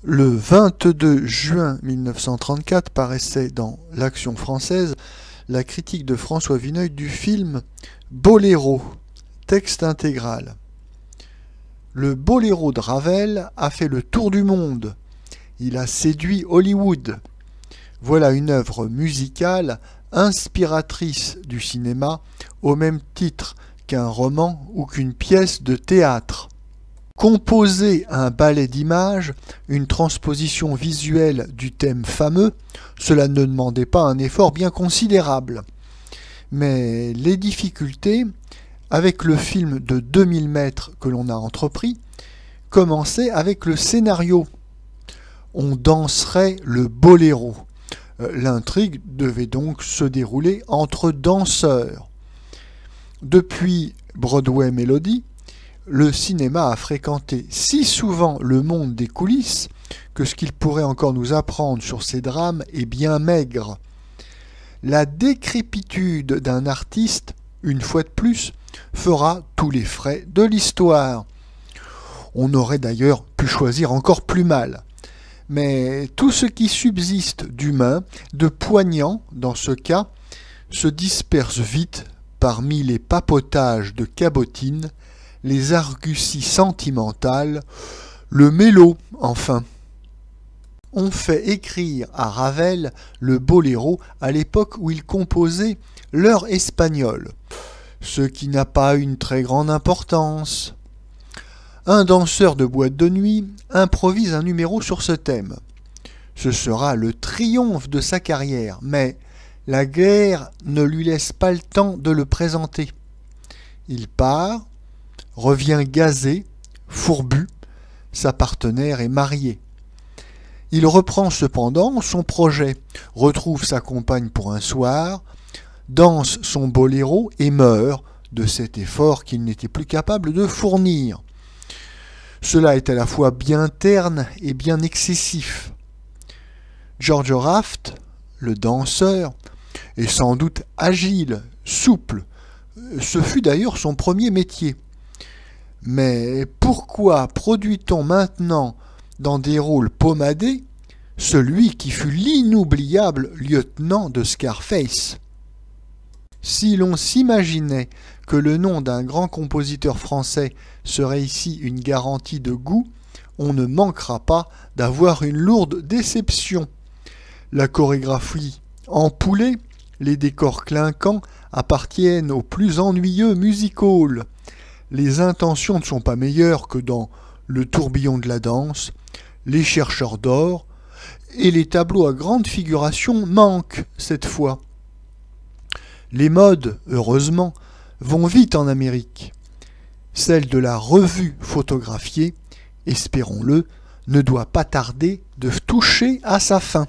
Le 22 juin 1934 paraissait dans l'Action française la critique de François Vineuil du film Boléro, texte intégral. Le Boléro de Ravel a fait le tour du monde. Il a séduit Hollywood. Voilà une œuvre musicale inspiratrice du cinéma au même titre qu'un roman ou qu'une pièce de théâtre. Composer un ballet d'images, une transposition visuelle du thème fameux, cela ne demandait pas un effort bien considérable. Mais les difficultés, avec le film de 2000 mètres que l'on a entrepris, commençaient avec le scénario. On danserait le boléro. L'intrigue devait donc se dérouler entre danseurs. Depuis Broadway Melody, le cinéma a fréquenté si souvent le monde des coulisses que ce qu'il pourrait encore nous apprendre sur ces drames est bien maigre. La décrépitude d'un artiste, une fois de plus, fera tous les frais de l'histoire. On aurait d'ailleurs pu choisir encore plus mal. Mais tout ce qui subsiste d'humain, de poignant dans ce cas, se disperse vite parmi les papotages de cabotines, les arguties sentimentales, le mélo, enfin. On fait écrire à Ravel le boléro à l'époque où il composait l'heure espagnole, ce qui n'a pas une très grande importance. Un danseur de boîte de nuit improvise un numéro sur ce thème. Ce sera le triomphe de sa carrière, mais la guerre ne lui laisse pas le temps de le présenter. Il part, revient gazé, fourbu, sa partenaire est mariée. Il reprend cependant son projet, retrouve sa compagne pour un soir, danse son boléro et meurt de cet effort qu'il n'était plus capable de fournir. Cela est à la fois bien terne et bien excessif. George Raft, le danseur, est sans doute agile, souple. Ce fut d'ailleurs son premier métier. Mais pourquoi produit-on maintenant dans des rôles pommadés celui qui fut l'inoubliable lieutenant de Scarface? Si l'on s'imaginait que le nom d'un grand compositeur français serait ici une garantie de goût, on ne manquera pas d'avoir une lourde déception. La chorégraphie empoulée, les décors clinquants appartiennent aux plus ennuyeux music-halls. Les intentions ne sont pas meilleures que dans Le tourbillon de la danse, Les chercheurs d'or, et les tableaux à grande figuration manquent cette fois. Les modes, heureusement, vont vite en Amérique. Celle de la revue photographiée, espérons-le, ne doit pas tarder de toucher à sa fin.